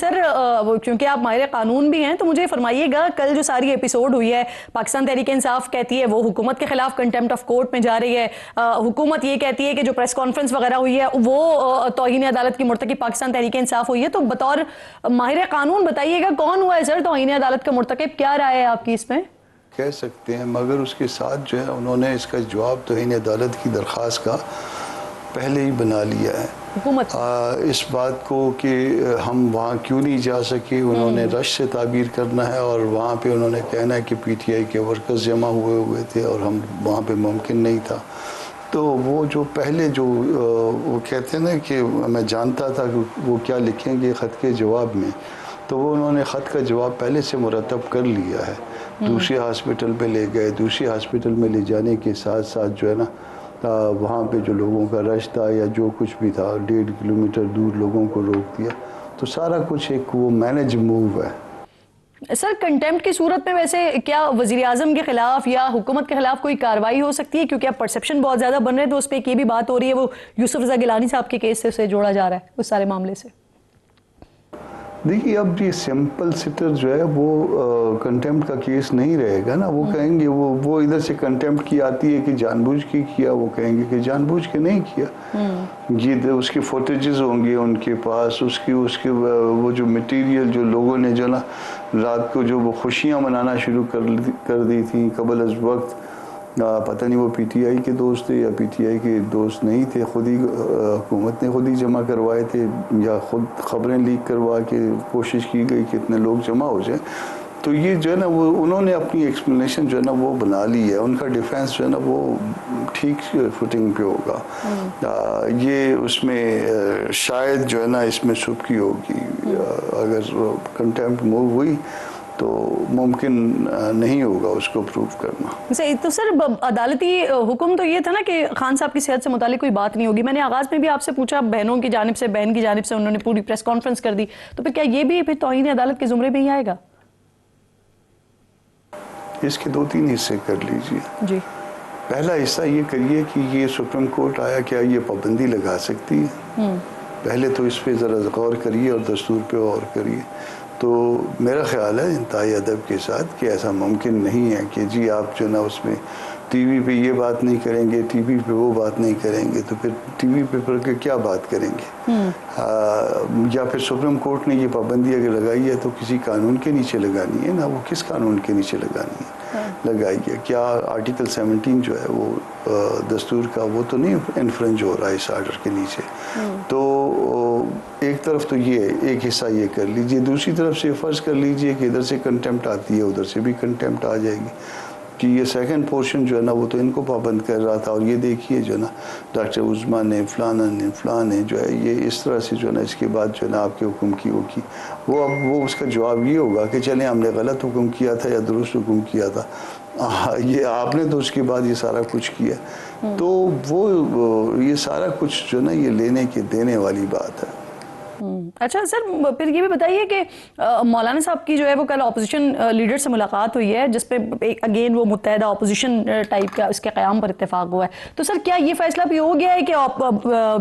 سر کیونکہ آپ ماہر قانون بھی ہیں تو مجھے فرمائیے گا، کل جو ساری ایپیسوڈ ہوئی ہے، پاکستان تحریک انصاف کہتی ہے وہ حکومت کے خلاف کنٹیمپٹ آف کورٹ میں جا رہی ہے، حکومت یہ کہتی ہے کہ جو پریس کانفرنس وغیرہ ہوئی ہے وہ توہین عدالت کی مرتکب پاکستان تحریک انصاف ہوئی ہے، تو بطور ماہر قانون بتائیے گا کون ہوا ہے سر توہین عدالت کا مرتکب؟ کیا رائے ہے آپ کی اس میں؟ کہہ سکتے ہیں، مگر اس کے ساتھ جو ہے انہوں نے اس کا جواب توہین عدالت کی درخواست کا پہلے ہی بنا لیا ہے حکومت اس بات کو کہ ہم وہاں کیوں نہیں جا سکے، انہوں نے رش سے تعبیر کرنا ہے اور وہاں پہ انہوں نے کہنا ہے کہ پی ٹی آئی کے ورکرز جمع ہوئے تھے اور ہم وہاں پہ ممکن نہیں تھا۔ تو وہ جو پہلے جو وہ کہتے ہیں نا کہ میں جانتا تھا کہ وہ کیا لکھیں گے خط کے جواب میں، تو وہ انہوں نے خط کا جواب پہلے سے مرتب کر لیا ہے، دوسری ہاسپٹل پہ لے گئے، دوسری ہاسپٹل میں لے جانے کے ساتھ ساتھ جو ہے نا وہاں پہ جو لوگوں کا رش تھا یا جو کچھ بھی تھا 1.5 کلومیٹر دور لوگوں کو روک دیا، تو سارا کچھ ایک وہ مینج موو ہے۔ سر کنٹیمپٹ کی صورت میں ویسے کیا وزیر اعظم کے خلاف یا حکومت کے خلاف کوئی کارروائی ہو سکتی ہے؟ کیونکہ اب پرسیپشن بہت زیادہ بن رہے ہیں، تو اس پہ ایک یہ بھی بات ہو رہی ہے، وہ یوسف رضا گیلانی صاحب کے کیس سے اسے جوڑا جا رہا ہے اس سارے معاملے سے۔ دیکھیے اب یہ سمپل سٹر جو ہے وہ کنٹیمپٹ کا کیس نہیں رہے گا نا، وہ کہیں گے وہ ادھر سے کنٹیمپٹ کی آتی ہے کہ جان بوجھ کے کیا، وہ کہیں گے کہ جان بوجھ کے نہیں کیا۔ یہ اس کی فوٹیجز ہوں گے ان کے پاس، اس کی وہ جو مٹیریل جو لوگوں نے جو نا رات کو جو وہ خوشیاں منانا شروع کر دی تھیں قبل از وقت، پتہ نہیں وہ پی ٹی آئی کے دوست تھے یا پی ٹی آئی کے دوست نہیں تھے، خود ہی حکومت نے خود ہی جمع کروائے تھے یا خود خبریں لیک کروا کے کوشش کی گئی کہ اتنے لوگ جمع ہو جائیں۔ تو یہ جو ہے نا وہ انہوں نے اپنی ایکسپلینیشن جو ہے نا وہ بنا لی ہے، ان کا ڈیفینس جو ہے نا وہ ٹھیک فوٹنگ پہ ہوگا۔ یہ اس میں شاید جو ہے نا اس میں سبکی ہوگی، اگر کنٹیمپٹ موو ہوئی تو ممکن نہیں ہوگا اس کو پروف کرنا۔ صحیح، تو سر عدالتی حکم تو یہ تھا نا کہ خان صاحب کی صحت سے متعلق کوئی بات نہیں ہوگی۔ میں نے آغاز میں بھی آپ سے پوچھا، بہن کی جانب سے انہوں نے پوری پریس کانفرنس کر دی، تو پھر کیا یہ بھی پھر توہین عدالت کے زمرے میں ہی آئے گا؟ اس کے 2-3 حصے کر لیجئے۔ جی، پہلا حصہ یہ کریے کہ یہ سپریم کورٹ آیا، کیا یہ پابندی لگا سکتی ہے؟ پہلے تو اس پہ ذرا غور کریے اور دستور پہ غور کریے۔ تو میرا خیال ہے انتہائی ادب کے ساتھ کہ ایسا ممکن نہیں ہے کہ جی آپ جو نا اس میں ٹی وی پہ یہ بات نہیں کریں گے، ٹی وی پہ وہ بات نہیں کریں گے، تو پھر ٹی وی پہ کیا بات کریں گے؟ یا پھر سپریم کورٹ نے یہ پابندی اگر لگائی ہے تو کسی قانون کے نیچے لگانی ہے نا، وہ کس قانون کے نیچے لگانی ہے؟ لگائی ہے کیا آرٹیکل 17 جو ہے وہ دستور کا، وہ تو نہیں انفرنج ہو رہا ہے اس آرڈر کے نیچے؟ تو ایک طرف تو یہ ایک حصہ یہ کر لیجئے، دوسری طرف سے فرض کر لیجئے کہ ادھر سے کنٹیمپٹ آتی ہے ادھر سے بھی کنٹیمپٹ آ جائے گی، کہ یہ سیکنڈ پورشن جو ہے نا وہ تو ان کو پابند کر رہا تھا، اور یہ دیکھیے جو ہے نا ڈاکٹر عظمیٰ نے فلاں نے جو ہے یہ اس طرح سے جو ہے نا اس کے بعد جو ہے نا آپ کے حکم کی ہوگی، وہ اس کا جواب یہ ہوگا کہ چلیں ہم نے غلط حکم کیا تھا یا درست حکم کیا تھا، یہ آپ نے تو اس کے بعد یہ سارا کچھ کیا۔ تو وہ یہ سارا کچھ جو نا یہ لینے کے دینے والی بات ہے۔ اچھا سر، پھر یہ بھی بتائیے کہ مولانا صاحب کی جو ہے وہ کل اپوزیشن لیڈر سے ملاقات ہوئی ہے، جس پہ اگین وہ متحدہ اپوزیشن ٹائپ کا اس کے قیام پر اتفاق ہوا ہے، تو سر کیا یہ فیصلہ بھی ہو گیا ہے کہ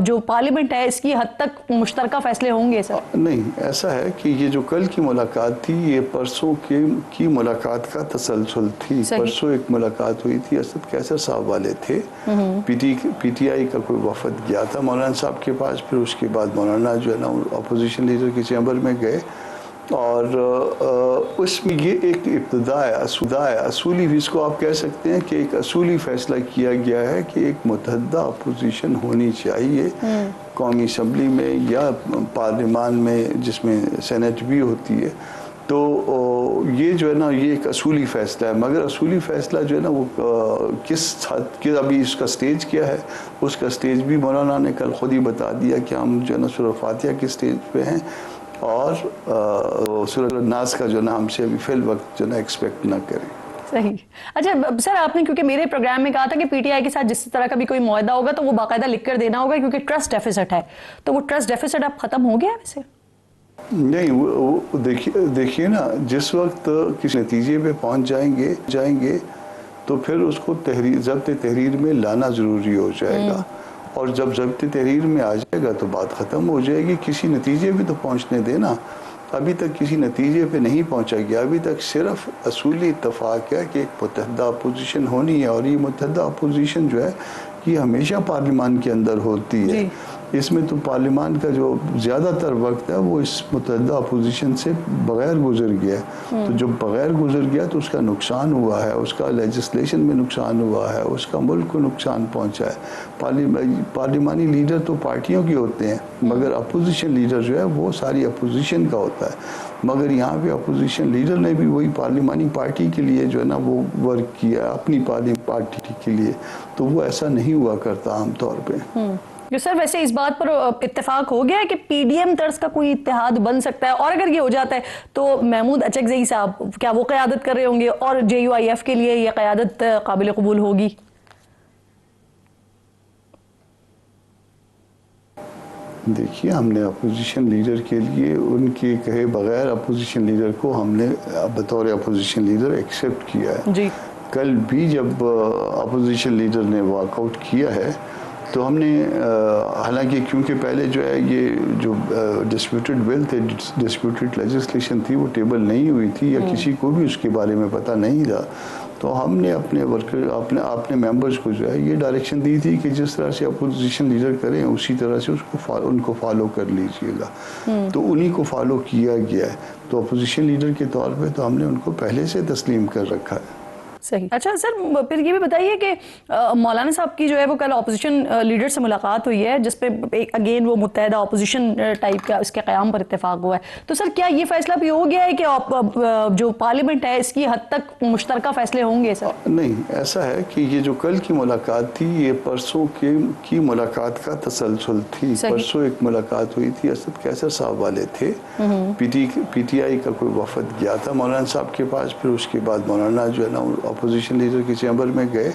جو پارلیمنٹ ہے اس کی حد تک مشترکہ فیصلے ہوں گے سر؟ نہیں، ایسا ہے کہ یہ جو کل کی ملاقات تھی یہ پرسوں کی ملاقات کا تسلسل تھی۔ پرسوں ایک ملاقات ہوئی تھی، اسد قیصر صاحب والے تھے، پی ٹی آئی کا کوئی وفد گیا تھا مولانا صاحب کے پاس، پھر اس کے بعد مولانا جو ہے نا اپوزیشن لیڈر کی چیمبر میں گئے، اور اس میں یہ ایک ابتدا ہے، اصولی بھی اس کو آپ کہہ سکتے ہیں کہ ایک اصولی فیصلہ کیا گیا ہے کہ ایک متحدہ اپوزیشن ہونی چاہیے قومی اسمبلی میں یا پارلیمان میں، جس میں سینٹ بھی ہوتی ہے۔ تو یہ جو ہے نا یہ ایک اصولی فیصلہ ہے، مگر اصولی فیصلہ جو ہے نا وہ کس حد کے ابھی اس کا سٹیج کیا ہے، اس کا سٹیج بھی مولانا نے کل خود ہی بتا دیا کہ ہم جو ہے نا سورہ فاتحہ کے سٹیج پہ ہیں، اور سورہ الناس کا جو نا ہم سے ابھی فی الوقت جو نا ایکسپیکٹ نہ کریں۔ صحیح۔ اچھا سر، آپ نے کیونکہ میرے پروگرام میں کہا تھا کہ پی ٹی آئی کے ساتھ جس طرح کا بھی کوئی معاہدہ ہوگا تو وہ باقاعدہ لکھ کر دینا ہوگا، کیونکہ ٹرسٹ ڈیفیسٹ ہے، تو وہ ٹرسٹ ڈیفیسٹ اب ختم ہو گیا ہے ویسے؟ نہیں، دیکھیے نا، جس وقت کسی نتیجے پہ پہنچ جائیں گے تو پھر اس کو ضبط تحریر میں لانا ضروری ہو جائے گا، اور جب ضبط تحریر میں آ جائے گا تو بات ختم ہو جائے گی، کسی نتیجے پہ تو پہنچنے دینا۔ ابھی تک کسی نتیجے پہ نہیں پہنچا گیا. ابھی تک صرف اصولی اتفاق ہے کہ ایک متحدہ اپوزیشن ہونی ہے, اور یہ متحدہ اپوزیشن جو ہے یہ ہمیشہ پارلیمان کے اندر ہوتی ہے. اس میں تو پارلیمان کا جو زیادہ تر وقت ہے وہ اس متحدہ اپوزیشن سے بغیر گزر گیا. تو جب بغیر گزر گیا تو اس کا نقصان ہوا ہے, اس کا لیجسلیشن میں نقصان ہوا ہے, اس کا ملک کو نقصان پہنچا ہے. پارلیمانی لیڈر تو پارٹیوں کے ہوتے ہیں, مگر اپوزیشن لیڈر جو ہے وہ ساری اپوزیشن کا ہوتا ہے. مگر یہاں پہ اپوزیشن لیڈر نے بھی وہی پارلیمانی پارٹی کے لیے جو ہے نا وہ ورک کیا, اپنی پارٹی کے لیے. تو وہ ایسا نہیں ہوا کرتا عام طور پہ. جو سر ویسے اس بات پر اتفاق ہو گیا ہے کہ پی ڈی ایم طرز کا کوئی اتحاد بن سکتا ہے, اور اگر یہ ہو جاتا ہے تو محمود اچکزئی صاحب کیا وہ قیادت کر رہے ہوں گے, اور جے یو آئی ایف کے لیے یہ قیادت قابل قبول ہوگی؟ دیکھیے, ہم نے اپوزیشن لیڈر کے لیے ان کے کہے بغیر اپوزیشن لیڈر کو ہم نے بطور اپوزیشن لیڈر ایکسیپٹ کیا ہے. جی, کل بھی جب اپوزیشن لیڈر نے واک آؤٹ کیا ہے تو ہم نے, حالانکہ کیونکہ پہلے جو ہے یہ جو ڈسپیوٹڈ بل تھے, ڈسپیوٹڈ لیجسلیشن تھی, وہ ٹیبل نہیں ہوئی تھی یا کسی کو بھی اس کے بارے میں پتہ نہیں تھا. تو ہم نے اپنے ورکر اپنے ممبرز کو جو ہے یہ ڈائریکشن دی تھی کہ جس طرح سے اپوزیشن لیڈر کریں اسی طرح سے ان کو فالو کر لیجئے گا. تو انہی کو فالو کیا گیا ہے. تو اپوزیشن لیڈر کے طور پہ تو ہم نے ان کو پہلے سے تسلیم کر رکھا ہے. صحیح. اچھا سر, پھر یہ بھی بتائیے کہ مولانا صاحب کی جو ہے وہ کل اپوزیشن لیڈر سے ملاقات ہوئی ہے جس پہ اگین وہ متحدہ اپوزیشن ٹائپ کا اس کے قیام پر اتفاق ہوا ہے. تو سر کیا یہ فیصلہ بھی ہو گیا ہے کہ جو پارلیمنٹ ہے اس کی حد تک مشترکہ فیصلے ہوں گے سر؟ نہیں, ایسا ہے کہ یہ جو کل کی ملاقات تھی یہ پرسوں کی ملاقات کا تسلسل تھی. پرسوں ایک ملاقات ہوئی تھی, اسد قیصر صاحب والے تھے, پی ٹی آئی کا کوئی وفد گیا تھا مولانا صاحب کے پاس. پھر اس کے بعد مولانا جو ہے نا اپوزیشن لیڈر کے چیمبر میں گئے,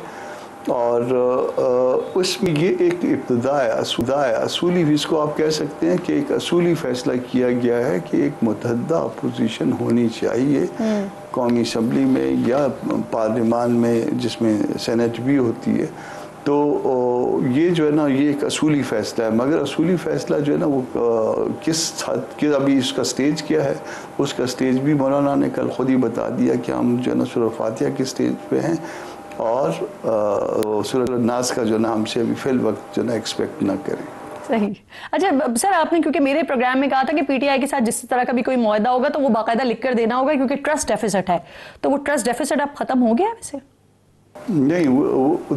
اور اس میں یہ ایک ابتدا ہے, اصولی بھی اس کو آپ کہہ سکتے ہیں کہ ایک اصولی فیصلہ کیا گیا ہے کہ ایک متحدہ اپوزیشن ہونی چاہیے قومی اسمبلی میں یا پارلیمان میں, جس میں سینٹ بھی ہوتی ہے. تو یہ جو ہے نا یہ ایک اصولی فیصلہ ہے. مگر اصولی فیصلہ جو ہے نا وہ کس حد کے, ابھی اس کا سٹیج کیا ہے, اس کا سٹیج بھی مولانا نے کل خود ہی بتا دیا کہ ہم جو ہے نا سورہ فاتحہ کے سٹیج پہ ہیں, اور سورہ الناس کا جو ہے نا ہم سے ابھی فی الوقت جو ہے نا ایکسپیکٹ نہ کریں. صحیح. اچھا سر, آپ نے کیونکہ میرے پروگرام میں کہا تھا کہ پی ٹی آئی کے ساتھ جس طرح کا بھی کوئی معاہدہ ہوگا تو وہ باقاعدہ لکھ کر دینا ہوگا کیونکہ ٹرسٹ ڈیفیسٹ ہے, تو وہ ٹرسٹ ڈیفیسٹ اب ختم ہو گیا ہے ویسے؟ نہیں, وہ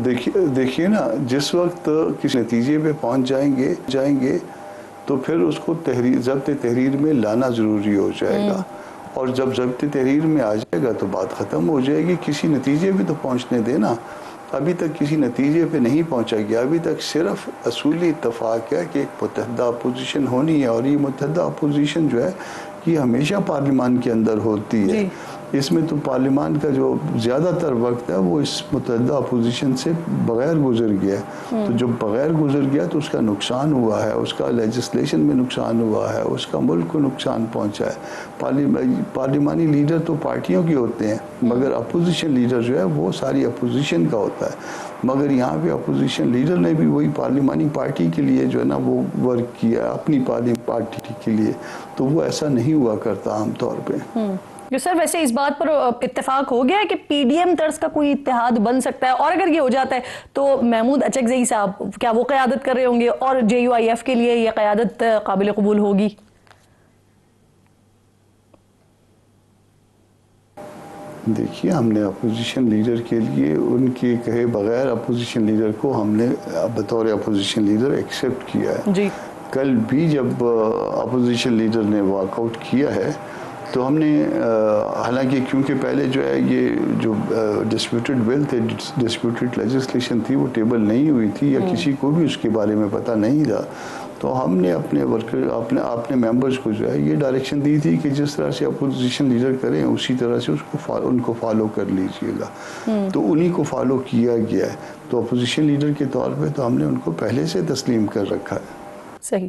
دیکھیے نا, جس وقت کسی نتیجے پہ پہنچ جائیں گے تو پھر اس کو ضبط تحریر میں لانا ضروری ہو جائے گا, اور جب ضبط تحریر میں آ جائے گا تو بات ختم ہو جائے گی. کسی نتیجے پہ تو پہنچنے دینا. ابھی تک کسی نتیجے پہ نہیں پہنچا گیا. ابھی تک صرف اصولی اتفاق ہے کہ ایک متحدہ اپوزیشن ہونی ہے, اور یہ متحدہ اپوزیشن جو ہے یہ ہمیشہ پارلیمان کے اندر ہوتی ہے. اس میں تو پارلیمان کا جو زیادہ تر وقت ہے وہ اس متحدہ اپوزیشن سے بغیر گزر گیا. تو جب بغیر گزر گیا تو اس کا نقصان ہوا ہے, اس کا لیجسلیشن میں نقصان ہوا ہے, اس کا ملک کو نقصان پہنچا ہے. پارلیمانی لیڈر تو پارٹیوں کے ہوتے ہیں, مگر اپوزیشن لیڈر جو ہے وہ ساری اپوزیشن کا ہوتا ہے. مگر یہاں پہ اپوزیشن لیڈر نے بھی وہی پارلیمانی پارٹی کے لیے جو ہے نا وہ ورک کیا, اپنی پارٹی کے لیے. تو وہ ایسا نہیں ہوا کرتا عام طور پہ. جو سر ویسے اس بات پر اتفاق ہو گیا ہے کہ پی ڈی ایم طرز کا کوئی اتحاد بن سکتا ہے, اور اگر یہ ہو جاتا ہے تو محمود اچکزئی صاحب کیا وہ قیادت کر رہے ہوں گے, اور جے یو آئی ایف کے لیے یہ قیادت قابل قبول ہوگی؟ دیکھیے, ہم نے اپوزیشن لیڈر کے لیے ان کے کہے بغیر اپوزیشن لیڈر کو ہم نے بطور اپوزیشن لیڈر ایکسیپٹ کیا ہے. جی, کل بھی جب اپوزیشن لیڈر نے واک آؤٹ کیا ہے تو ہم نے, حالانکہ کیونکہ پہلے جو ہے یہ جو ڈسپیوٹڈ بل تھے, ڈسپیوٹڈ لیجسلیشن تھی, وہ ٹیبل نہیں ہوئی تھی یا کسی کو بھی اس کے بارے میں پتہ نہیں تھا. تو ہم نے اپنے ورکر اپنے ممبرز کو جو ہے یہ ڈائریکشن دی تھی کہ جس طرح سے اپوزیشن لیڈر کریں اسی طرح سے ان کو فالو کر لیجئے گا. تو انہی کو فالو کیا گیا ہے. تو اپوزیشن لیڈر کے طور پہ تو ہم نے ان کو پہلے سے تسلیم کر رکھا ہے. صحیح.